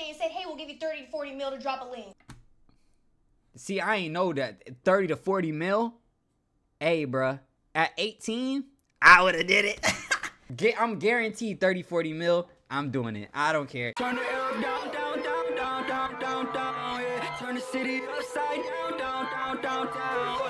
Tay and said, hey, we'll give you 30 to 40 mil to drop a link. See, I ain't know that 30 to 40 mil. Hey, bruh, at 18, I would have did it. I'm guaranteed 30, 40 mil. I'm doing it. I don't care. Turn the L down, down, down, down, down, down, down, yeah. Turn the city upside down, down, down, down, down.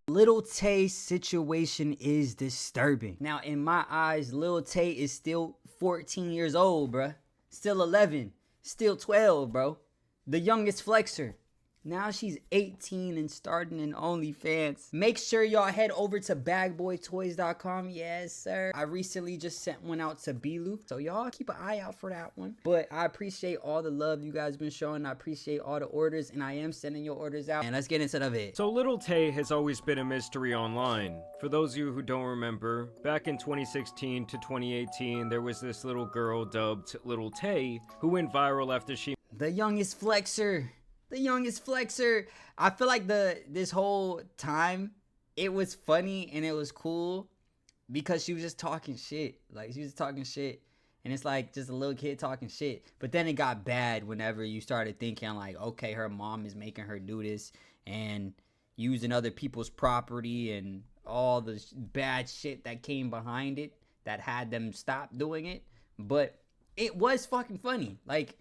Lil Tay's situation is disturbing. Now, in my eyes, Lil Tay is still 14 years old, bruh. Still 11. Still 12, bro. The youngest flexer. Now she's 18 and starting in OnlyFans. Make sure y'all head over to bagboytoys.com. Yes, sir. I recently just sent one out to Bilu, so y'all keep an eye out for that one. But I appreciate all the love you guys been showing. I appreciate all the orders, and I am sending your orders out. And let's get into the vid. So Lil Tay has always been a mystery online. For those of you who don't remember, back in 2016 to 2018, there was this little girl dubbed Lil Tay who went viral after she... The youngest flexer. The youngest flexer. I feel like this whole time it was funny and it was cool because she was just talking shit. Like, she was talking shit, and it's like just a little kid talking shit. But then it got bad whenever you started thinking like, okay, her mom is making her do this and using other people's property and all the bad shit that came behind it that had them stop doing it. But it was fucking funny. Like,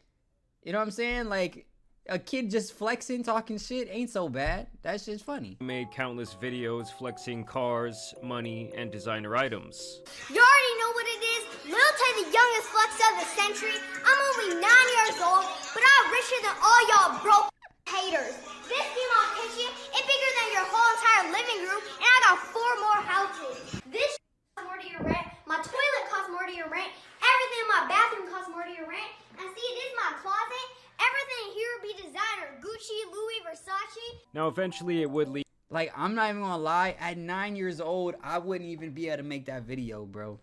you know what I'm saying? Like, a kid just flexing, talking shit ain't so bad. That shit's funny. Made countless videos flexing cars, money, and designer items. You already know what it is. Lil Tay, the youngest flexer of the century. I'm only 9 years old, but I'm richer than all y'all broke haters. This female kitchen is bigger than your whole entire living room, and I got 4 more houses. This costs more to your rent. My toilet costs more to your rent. Everything in my bathroom costs more to your rent. And see, this is my closet. Everything here would be designer. Gucci, Louis, Versace. Now eventually it would lead. Like, I'm not even gonna lie, at 9 years old, I wouldn't even be able to make that video, bro.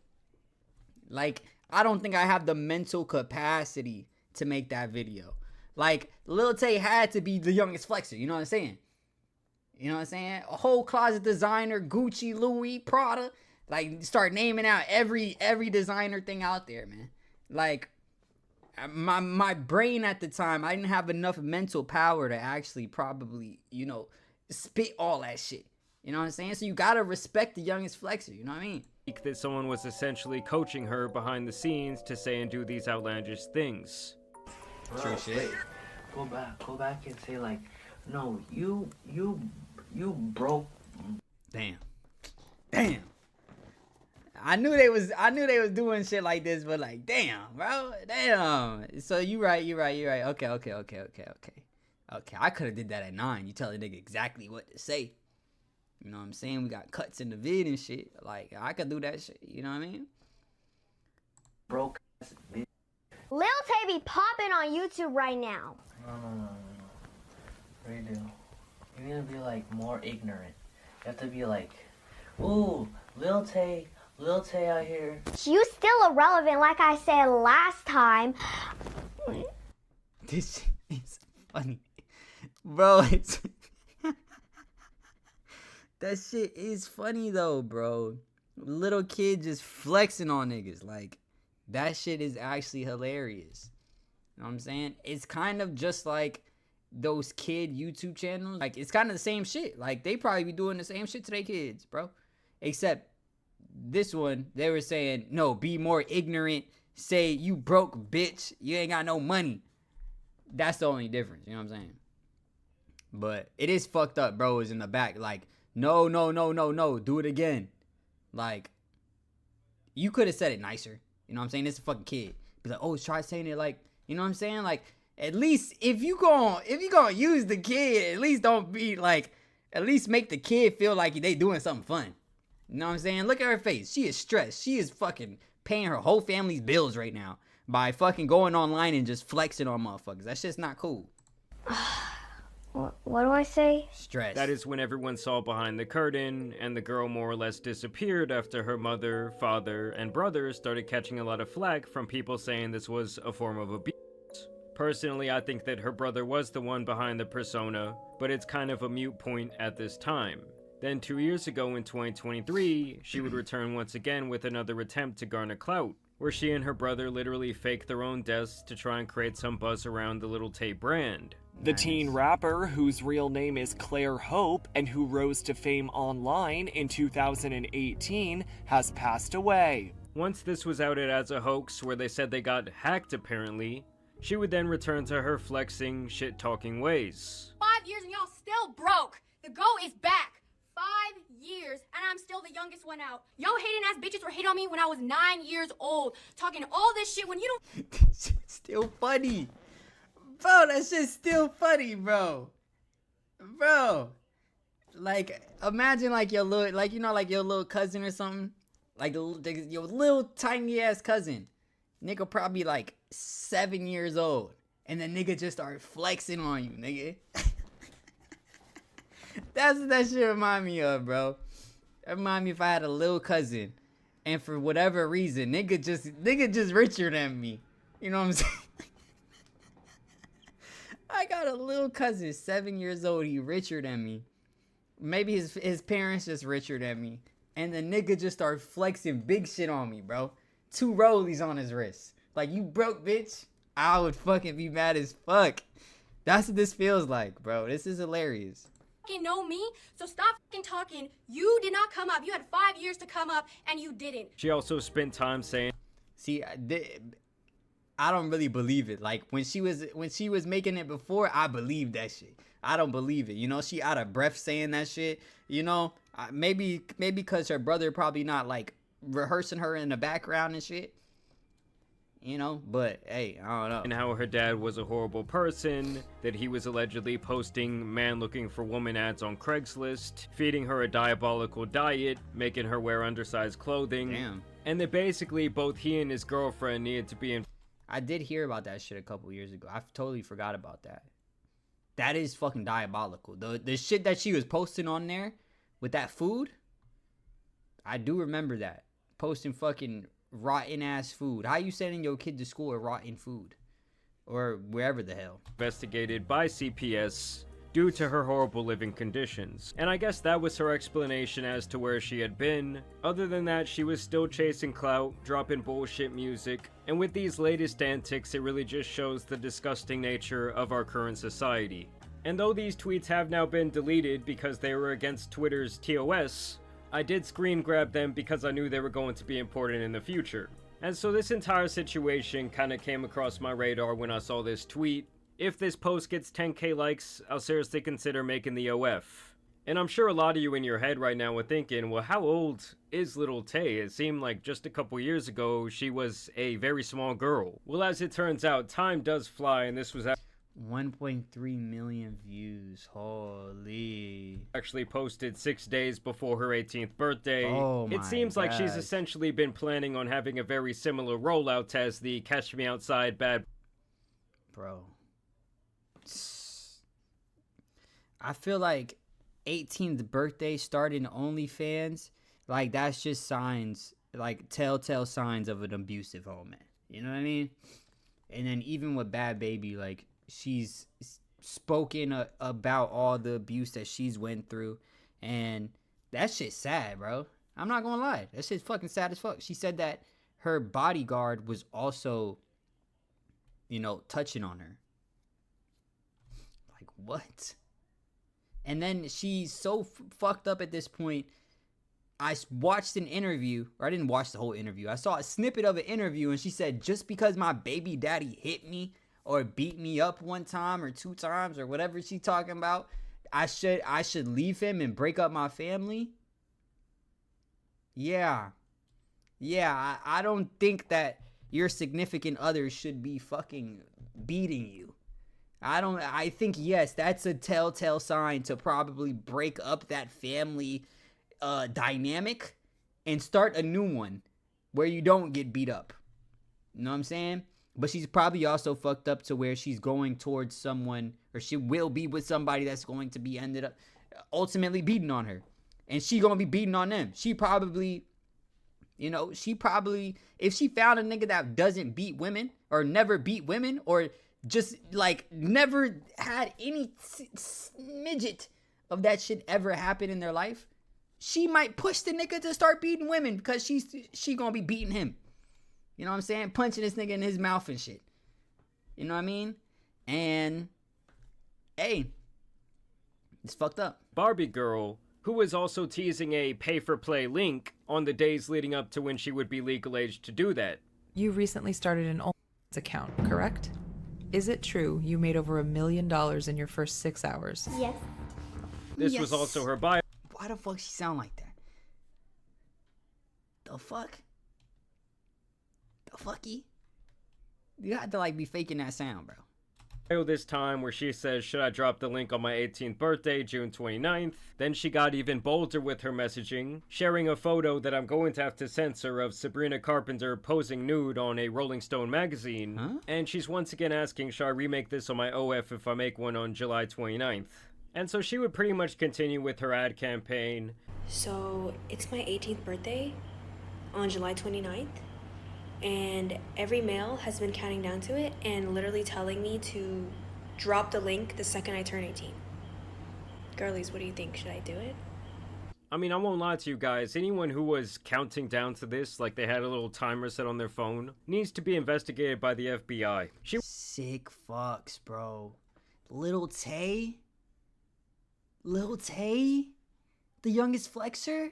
Like, I don't think I have the mental capacity to make that video. Like, Lil Tay had to be the youngest flexer, you know what I'm saying? You know what I'm saying? A whole closet designer, Gucci, Louis, Prada. Like, start naming out every designer thing out there, man. Like, my brain at the time, I didn't have enough mental power to actually probably, you know, spit all that shit. You know what I'm saying? So you gotta respect the youngest flexer, you know what I mean? That someone was essentially coaching her behind the scenes to say and do these outlandish things. True shit. Go back and say like, no, you broke. Damn. I knew they was doing shit like this, but like, damn, bro, damn. So you right. Okay. I could have did that at 9. You tell a nigga exactly what to say. You know what I'm saying? We got cuts in the vid and shit. Like, I could do that shit. You know what I mean? Broke. Lil Tay be popping on YouTube right now. No. Redo. You need to be like more ignorant. You have to be like, ooh, Lil Tay out here. You still irrelevant, like I said last time. This shit is funny. Bro, that shit is funny though, bro. Little kid just flexing on niggas. Like, that shit is actually hilarious. You know what I'm saying? It's kind of just like those kid YouTube channels. Like, it's kind of the same shit. Like, they probably be doing the same shit to their kids, bro. Except this one, they were saying, no, be more ignorant. Say, you broke, bitch. You ain't got no money. That's the only difference. You know what I'm saying? But it is fucked up, bro. Is in the back. Like, no. Do it again. Like, you could have said it nicer. You know what I'm saying? It's a fucking kid. Be like, oh, try saying it like, you know what I'm saying? Like, at least if you gonna use the kid, at least don't be like, at least make the kid feel like they doing something fun. You know what I'm saying? Look at her face. She is stressed. She is fucking paying her whole family's bills right now by fucking going online and just flexing on motherfuckers. That shit's not cool. What do I say? Stress. That is when everyone saw behind the curtain, and the girl more or less disappeared after her mother, father, and brother started catching a lot of flack from people saying this was a form of abuse. Personally, I think that her brother was the one behind the persona, but it's kind of a moot point at this time. Then 2 years ago in 2023, she would return once again with another attempt to garner clout, where she and her brother literally faked their own deaths to try and create some buzz around the Lil Tay brand. The teen rapper, whose real name is Claire Hope and who rose to fame online in 2018, has passed away. Once this was outed as a hoax where they said they got hacked apparently, she would then return to her flexing, shit-talking ways. 5 years and y'all still broke. The GOAT is back. 5 years and I'm still the youngest one out. Yo hating ass bitches were hating on me when I was 9 years old. Talking all this shit when you don't. Shit's still funny. Bro, that shit's still funny, bro. Bro. Like, imagine like your little, like, you know, like your little cousin or something. Like your little tiny ass cousin. Nigga probably like 7 years old. And the nigga just start flexing on you, nigga. That's what that shit remind me of, bro. It remind me if I had a little cousin. And for whatever reason, nigga just richer than me. You know what I'm saying? I got a little cousin, 7 years old. He richer than me. Maybe his parents just richer than me. And the nigga just started flexing big shit on me, bro. 2 rollies on his wrist. Like, you broke, bitch. I would fucking be mad as fuck. That's what this feels like, bro. This is hilarious. Know me, so stop talking. You did not come up. You had 5 years to come up and you didn't. She also spent time saying, see, I don't really believe it. Like, when she was making it before, I believed that shit. I don't believe it. You know, she out of breath saying that shit. You know, maybe because her brother probably not like rehearsing her in the background and shit. You know, but hey, I don't know. and how her dad was a horrible person, that he was allegedly posting man looking for woman ads on Craigslist, feeding her a diabolical diet, making her wear undersized clothing. Damn. And that basically both he and his girlfriend needed to be in. I did hear about that shit a couple years ago. I totally forgot about that. That is fucking diabolical. The shit that she was posting on there with that food, I do remember that. Posting fucking rotten ass food. How you sending your kid to school with rotten food? Or wherever the hell. Investigated by CPS due to her horrible living conditions. And I guess that was her explanation as to where she had been. Other than that, she was still chasing clout, dropping bullshit music, and with these latest antics, it really just shows the disgusting nature of our current society. And though these tweets have now been deleted because they were against Twitter's TOS, I did screen grab them because I knew they were going to be important in the future. And so this entire situation kind of came across my radar when I saw this tweet. If this post gets 10k likes, I'll seriously consider making the OF. And I'm sure a lot of you in your head right now were thinking, well, how old is Lil Tay? It seemed like just a couple years ago, she was a very small girl. Well, as it turns out, time does fly, and this was 1.3 million views. Holy. actually posted 6 days before her 18th birthday. Oh my It seems like she's gosh. essentially been planning on having a very similar rollout as the Catch Me Outside bad. Bro. I feel like 18th birthday starting OnlyFans, like that's just signs, like telltale signs of an abusive home, man. You know what I mean? And then even with Bad Baby, like she's spoken about all the abuse that she's went through, and that shit's sad, bro. I'm not gonna lie, that shit's fucking sad as fuck. She said that her bodyguard was also, you know, touching on her. Like, what? And then she's so fucked up at this point. I watched an interview, or I didn't watch the whole interview. I saw a snippet of an interview, and she said, just because my baby daddy hit me or beat me up 1 time or 2 times or whatever she's talking about, I should leave him and break up my family. Yeah. I don't think that your significant other should be fucking beating you. I think, yes, that's a telltale sign to probably break up that family dynamic and start a new one where you don't get beat up. You know what I'm saying? But she's probably also fucked up to where she's going towards someone, or she will be with somebody that's going to be ended up ultimately beating on her. And she gonna be beating on them. She probably, you know, if she found a nigga that doesn't beat women, or never beat women, or just like never had any smidget of that shit ever happen in their life, she might push the nigga to start beating women because she gonna be beating him. You know what I'm saying? Punching this nigga in his mouth and shit. You know what I mean? And hey, it's fucked up. Barbie girl, who was also teasing a pay-for-play link on the days leading up to when she would be legal age to do that. You recently started an OnlyFans account, correct? Is it true you made over $1 million in your first 6 hours? Yes. This was also her bio. Why the fuck she sound like that? The fuck? The fucky? You had to like be faking that sound, bro. This time where she says, should I drop the link on my 18th birthday, June 29th? Then she got even bolder with her messaging, sharing a photo that I'm going to have to censor of Sabrina Carpenter posing nude on a Rolling Stone magazine. Huh? And she's once again asking, should I remake this on my OF if I make one on July 29th? And so she would pretty much continue with her ad campaign. So it's my 18th birthday on July 29th. And every male has been counting down to it and literally telling me to drop the link the second I turn 18. Girlies, what do you think? Should I do it? I mean, I won't lie to you guys. Anyone who was counting down to this, like they had a little timer set on their phone, needs to be investigated by the FBI. Sick fucks, bro. Lil Tay? Lil Tay? The youngest flexer?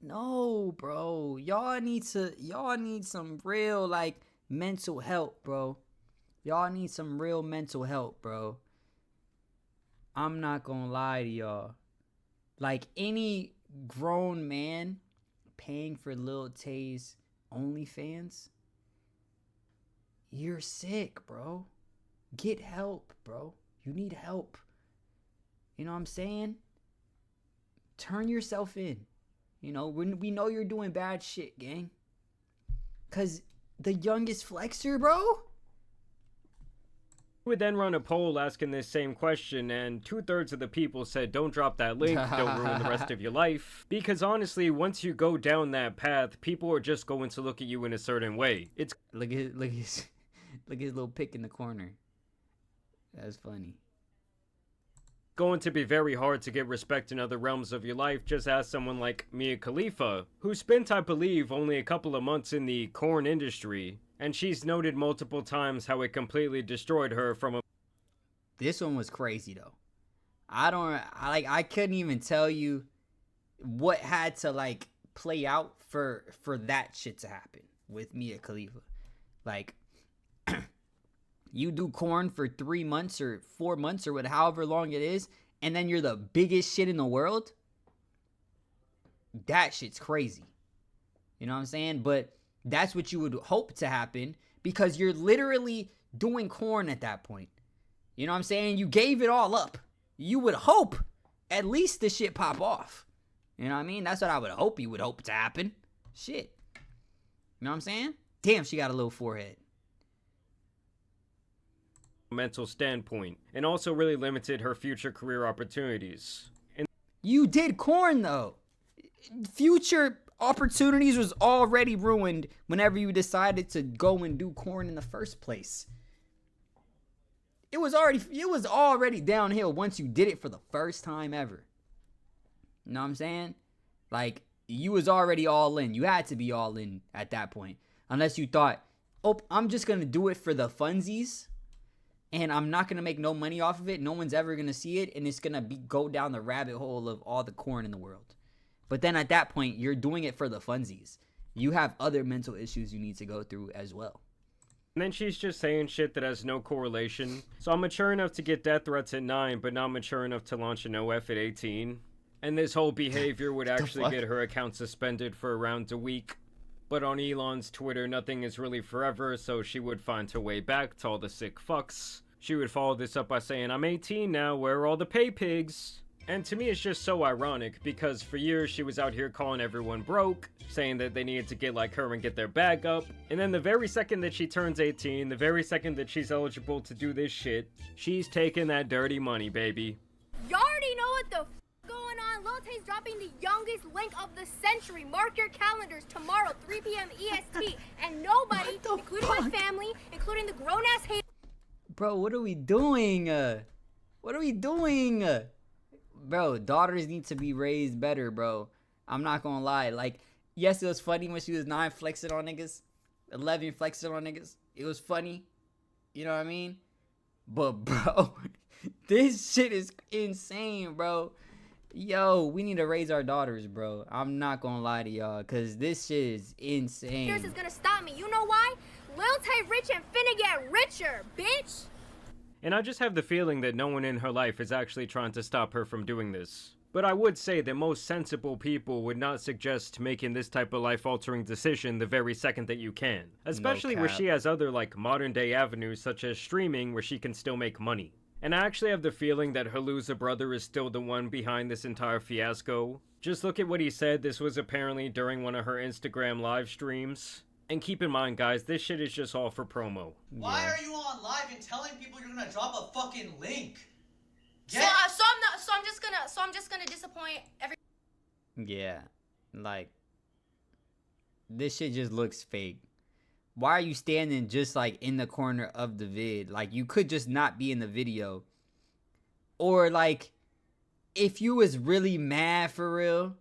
No, bro. Y'all need some real, like, mental help, bro. Y'all need some real mental help, bro. I'm not gonna lie to y'all. Like, any grown man paying for Lil Tay's OnlyFans, you're sick, bro. Get help, bro. You need help. You know what I'm saying? Turn yourself in. You know, we know you're doing bad shit, gang. Cause the youngest flexer, bro? We would then run a poll asking this same question, and 2/3 of the people said don't drop that link, don't ruin the rest of your life. Because honestly, once you go down that path, people are just going to look at you in a certain way. It's Look at his little pick in the corner. That's funny. going to be very hard to get respect in other realms of your life. Just ask someone like Mia Khalifa, who spent, I believe, only a couple of months in the corn industry, and she's noted multiple times how it completely destroyed her from a... This one was crazy though. I couldn't even tell you what had to like play out for that shit to happen with Mia Khalifa. Like, you do corn for 3 months or 4 months or however long it is, and then you're the biggest shit in the world. That shit's crazy. You know what I'm saying? But that's what you would hope to happen because you're literally doing corn at that point. You know what I'm saying? You gave it all up. You would hope at least the shit pop off. You know what I mean? That's what I would hope you would hope to happen. Shit. You know what I'm saying? Damn, she got a little forehead. mental standpoint, and also really limited her future career opportunities. And you did corn though. Future opportunities was already ruined whenever you decided to go and do corn in the first place. It was already downhill once you did it for the first time ever. You know what I'm saying? Like, you was already all in. You had to be all in at that point. Unless you thought, oh, I'm just going to do it for the funsies. And I'm not going to make no money off of it. No one's ever going to see it. And it's going to go down the rabbit hole of all the corn in the world. But then at that point, you're doing it for the funsies. You have other mental issues you need to go through as well. And then she's just saying shit that has no correlation. So I'm mature enough to get death threats at 9, but not mature enough to launch an OF at 18. And this whole behavior would actually get her account suspended for around a week. But on Elon's Twitter, nothing is really forever, so she would find her way back to all the sick fucks. She would follow this up by saying, I'm 18 now, where are all the pay pigs? And to me, it's just so ironic, because for years she was out here calling everyone broke, saying that they needed to get like her and get their bag up. And then the very second that she turns 18, the very second that she's eligible to do this shit, she's taking that dirty money, baby. Y'all already know what the going on. Lil Tay's dropping the youngest link of the century. Mark your calendars tomorrow, 3 p.m. EST. And nobody, including my family, including the grown-ass haters. Bro, what are we doing? What are we doing? bro, daughters need to be raised better, bro. I'm not gonna lie. Like, yes, it was funny when she was 9 flexing on niggas, 11 flexing on niggas. It was funny. You know what I mean? But, bro, this shit is insane, bro. Yo, we need to raise our daughters, bro. I'm not gonna lie to y'all, because this shit is insane. This is gonna stop me. You know why? Lil Tay rich and finna get richer, bitch. And I just have the feeling that no one in her life is actually trying to stop her from doing this. But I would say that most sensible people would not suggest making this type of life-altering decision the very second that you can. Especially where she has other, like, modern-day avenues such as streaming where she can still make money. And I actually have the feeling that her loser brother is still the one behind this entire fiasco. Just look at what he said. This was apparently during one of her Instagram live streams. And keep in mind, guys, this shit is just all for promo. Why are you on live and telling people you're gonna drop a fucking link? So I'm just gonna disappoint every. Yeah, like, this shit just looks fake. Why are you standing just, like, in the corner of the vid? Like, you could just not be in the video. Or, like, if you was really mad for real,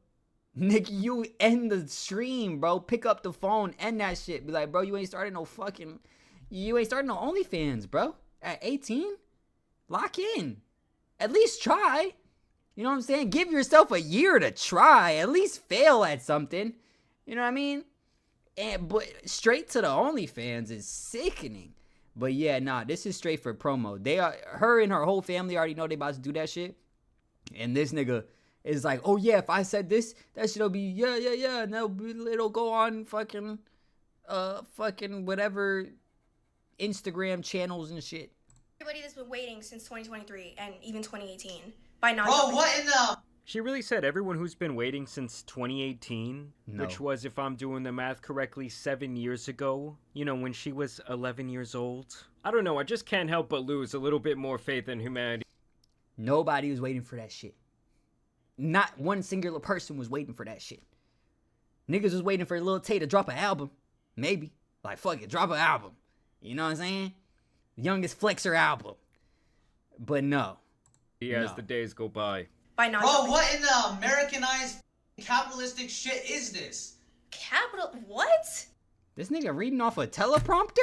nigga, you end the stream, bro. Pick up the phone, end that shit. Be like, bro, you ain't starting no OnlyFans, bro. At 18? Lock in. At least try. You know what I'm saying? Give yourself a year to try. At least fail at something. You know what I mean? But straight to the OnlyFans is sickening. But yeah, nah, this is straight for promo. Her and her whole family already know they about to do that shit. And this nigga is like, oh yeah, if I said this, that shit'll be yeah. And it'll go on fucking whatever Instagram channels and shit. Everybody that's been waiting since 2023 and even 2018 by not. Bro, what in the? She really said everyone who's been waiting since 2018, which was, if I'm doing the math correctly, 7 years ago. You know, when she was 11 years old. I don't know, I just can't help but lose a little bit more faith in humanity. Nobody was waiting for that shit. Not one singular person was waiting for that shit. Niggas was waiting for Lil Tay to drop an album. Maybe. Like, fuck it, drop an album. You know what I'm saying? Youngest Flexer album. But no. As the days go by. By not. Bro, what in the Americanized capitalistic shit is this? What? This nigga reading off a teleprompter?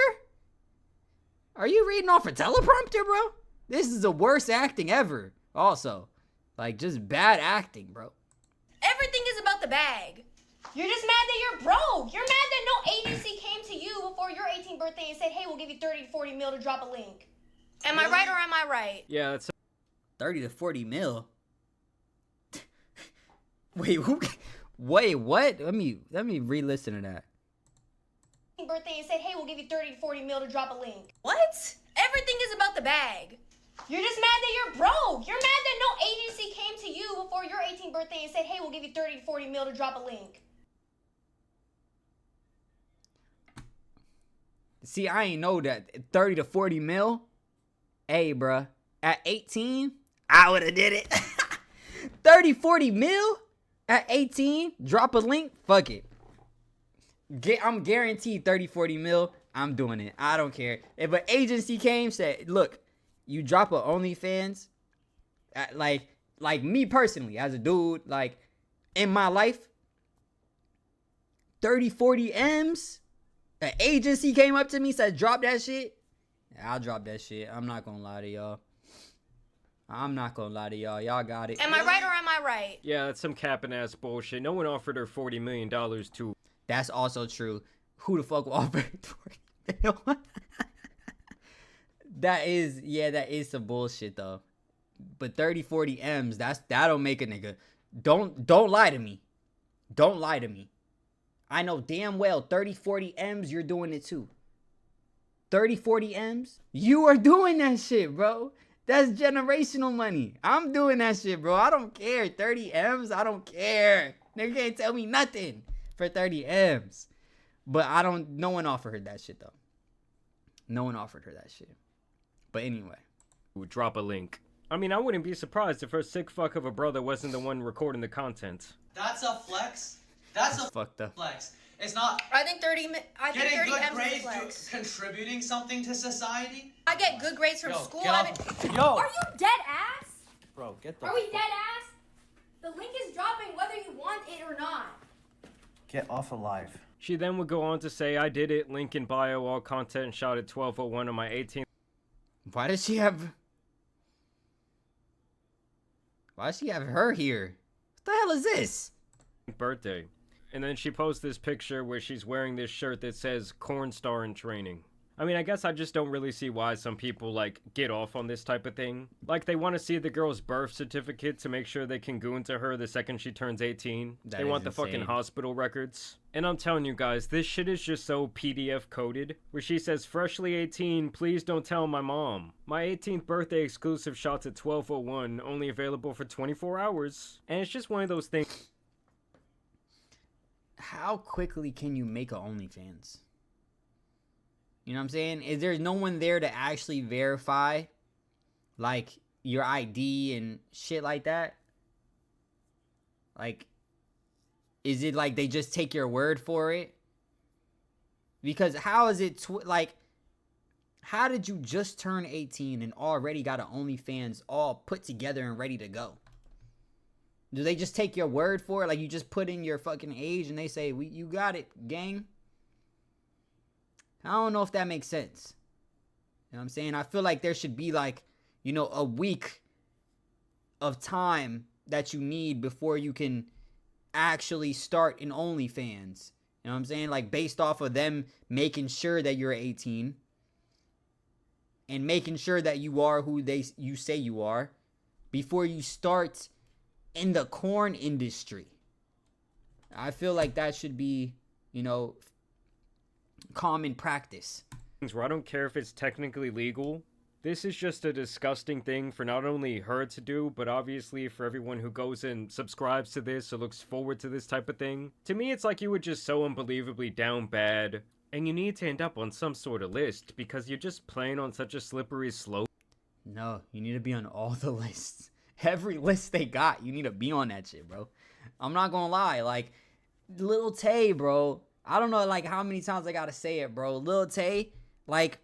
Are you reading off a teleprompter, bro? This is the worst acting ever. Also. Like, just bad acting, bro. Everything is about the bag. You're just mad that you're broke. You're mad that no agency came to you before your 18th birthday and said, hey, we'll give you 30 to 40 mil to drop a link. Am I right or am I right? Yeah, that's 30 to 40 mil. Wait, what? Let me re-listen to that. Birthday and said, hey, we'll give you 30 to 40 mil to drop a link. What? Everything is about the bag. You're just mad that you're broke. You're mad that no agency came to you before your 18th birthday and said, hey, we'll give you 30 to 40 mil to drop a link. See, I ain't know that 30 to 40 mil. Hey, bruh. At 18, I would have did it. 30, 40 mil? At 18, drop a link? Fuck it. I'm guaranteed 30, 40 mil. I'm doing it. I don't care. If an agency came, said, look, you drop a OnlyFans, like me personally, as a dude, like, in my life, 30, 40 M's, an agency came up to me, said, drop that shit, I'll drop that shit. I'm not gonna lie to y'all. Y'all got it. Am I right or am I right? Yeah, that's some capping ass bullshit. No one offered her $40 million to. That's also true. Who the fuck offered 40 mil? That is some bullshit though. But 30, 40 M's, that'll make a nigga. Don't lie to me. Don't lie to me. I know damn well 30, 40 M's, you're doing it too. 30, 40 M's, you are doing that shit, bro. That's generational money. I'm doing that shit, bro. I don't care. 30 M's, I don't care. Nigga can't tell me nothing for 30 M's. But no one offered her that shit though. No one offered her that shit. But anyway. Drop a link. I mean, I wouldn't be surprised if her sick fuck of a brother wasn't the one recording the content. That's a flex. That's a fucked up flex. It's not. I think 30 getting M's good is a grades, flex. contributing something to society. I get good grades from school. Yo. Are you dead ass? Bro, get the. Are we dead ass? The link is dropping whether you want it or not. Get off alive. She then would go on to say, I did it, link in bio, all content shot at 12:01 on my 18th Why does she have her here? What the hell is this? birthday. And then she posts this picture where she's wearing this shirt that says corn star in training. I mean, I guess I just don't really see why some people, like, get off on this type of thing. Like, they want to see the girl's birth certificate to make sure they can goon to her the second she turns 18. They want the fucking hospital records. And I'm telling you guys, this shit is just so PDF coded, where she says, freshly 18, please don't tell my mom. My 18th birthday exclusive shots at 12:01, only available for 24 hours. And it's just one of those things. How quickly can you make a OnlyFans? You know what I'm saying? Is there no one there to actually verify, like, your ID and shit like that? Like, is it like they just take your word for it? Because how is it, like, how did you just turn 18 and already got an OnlyFans all put together and ready to go? Do they just take your word for it? Like, you just put in your fucking age and they say, you got it, gang? I don't know if that makes sense. You know what I'm saying? I feel like there should be, like, you know, a week of time that you need before you can actually start an OnlyFans. You know what I'm saying? Like, based off of them making sure that you're 18 and making sure that you are who you say you are before you start in the corn industry. I feel like that should be, you know, common practice. Where I don't care if it's technically legal. This is just a disgusting thing for not only her to do, but obviously for everyone who goes and subscribes to this or looks forward to this type of thing. To me, it's like you were just so unbelievably down bad, and you need to end up on some sort of list because you're just playing on such a slippery slope. No, you need to be on all the lists. Every list they got, you need to be on that shit, bro. I'm not gonna lie, like, Lil Tay, bro. I don't know, like, how many times I gotta say it, bro. Lil Tay, like,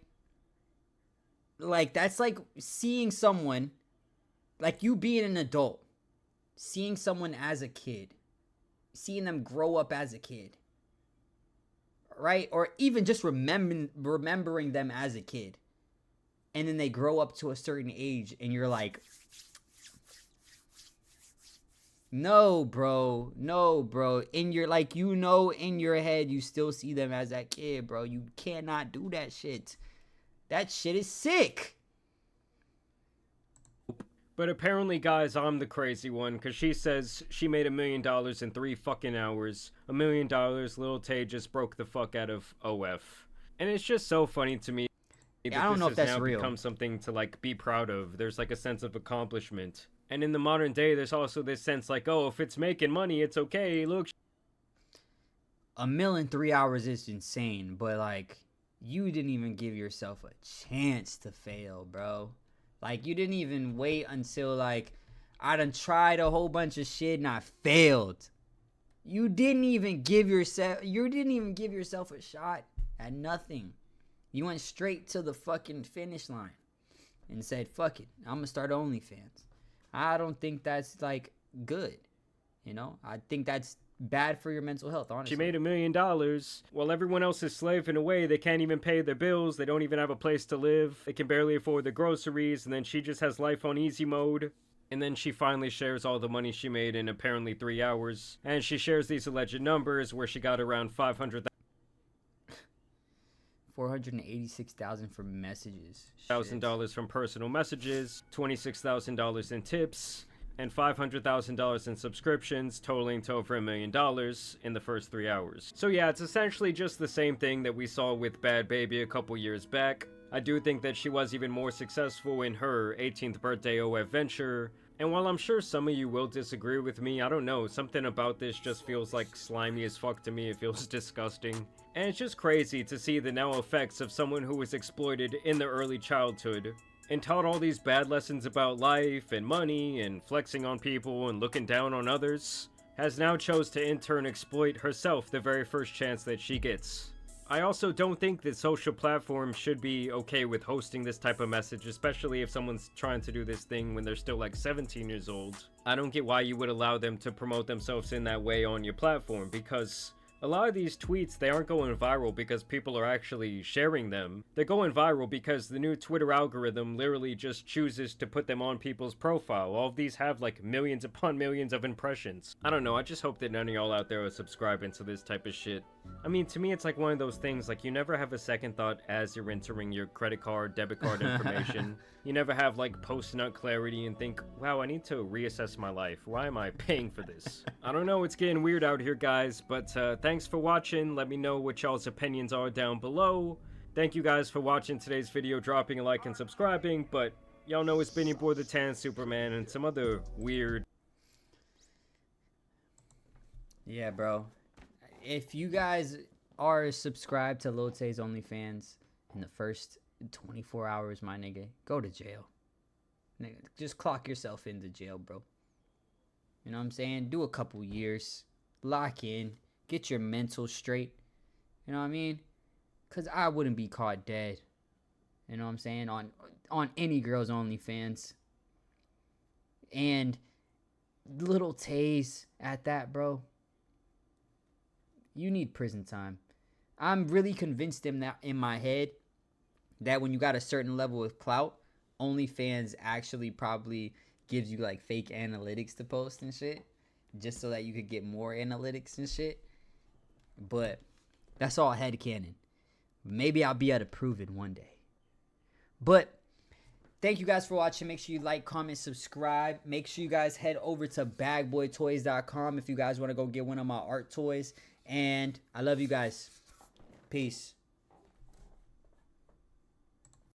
that's like seeing someone, like, you being an adult, seeing someone as a kid, seeing them grow up as a kid, right? Or even just remembering them as a kid. And then they grow up to a certain age, and you're like, no, bro. No, bro. In your, like, you know, in your head, you still see them as that kid, bro. You cannot do that shit. That shit is sick. But apparently, guys, I'm the crazy one, because she says she made $1 million in 3 fucking hours. $1 million, Lil Tay just broke the fuck out of OF. And it's just so funny to me. Yeah, I don't know if that's now real. Become something to, like, be proud of. There's, like, a sense of accomplishment. And in the modern day, there's also this sense like, oh, if it's making money, it's okay. Look. $1 million in 3 hours is insane, but, like, you didn't even give yourself a chance to fail, bro. Like, you didn't even wait until, like, I done tried a whole bunch of shit and I failed. You didn't even give yourself a shot at nothing. You went straight to the fucking finish line and said, fuck it, I'm gonna start OnlyFans. I don't think that's, like, good. You know? I think that's bad for your mental health, honestly. She made $1 million while everyone else is slaving away. They can't even pay their bills. They don't even have a place to live. They can barely afford the groceries. And then she just has life on easy mode. And then she finally shares all the money she made in apparently 3 hours. And she shares these alleged numbers where she got around $500,000 $486,000 for messages. $1,000 from personal messages, $26,000 in tips, and $500,000 in subscriptions, totaling to over $1 million in the first 3 hours. So yeah, it's essentially just the same thing that we saw with Bad Baby a couple years back. I do think that she was even more successful in her 18th birthday OF venture. And while I'm sure some of you will disagree with me, I don't know, something about this just feels like slimy as fuck to me. It feels disgusting. And it's just crazy to see the now effects of someone who was exploited in their early childhood and taught all these bad lessons about life and money and flexing on people and looking down on others, has now chose to in turn exploit herself the very first chance that she gets. I also don't think that social platforms should be okay with hosting this type of message, especially if someone's trying to do this thing when they're still like 17 years old. I don't get why you would allow them to promote themselves in that way on your platform, because a lot of these tweets, they aren't going viral because people are actually sharing them. They're going viral because the new Twitter algorithm literally just chooses to put them on people's profile. All of these have like millions upon millions of impressions. I don't know, I just hope that none of y'all out there are subscribing to this type of shit. I mean, to me, it's like one of those things, like you never have a second thought as you're entering your credit card, debit card information. You never have like post-nut clarity and think, wow, I need to reassess my life. Why am I paying for this? I don't know, it's getting weird out here, guys, but thanks for watching. Let me know what y'all's opinions are down below. Thank you guys for watching today's video, dropping a like and subscribing, but y'all know it's been your boy the Tan Superman and some other weird... Yeah, bro. If you guys are subscribed to Lil Tay's OnlyFans in the first 24 hours, my nigga, go to jail. Nigga, just clock yourself into jail, bro. You know what I'm saying? Do a couple years. Lock in. Get your mental straight. You know what I mean? Because I wouldn't be caught dead. You know what I'm saying? On any girl's OnlyFans. And Lil Tay's at that, bro. You need prison time. I'm really convinced in my head that when you got a certain level of clout, OnlyFans actually probably gives you like fake analytics to post and shit, just so that you could get more analytics and shit. But that's all headcanon. Maybe I'll be able to prove it one day. But thank you guys for watching. Make sure you like, comment, subscribe. Make sure you guys head over to bagboytoys.com if you guys want to go get one of my art toys. And I love you guys. Peace.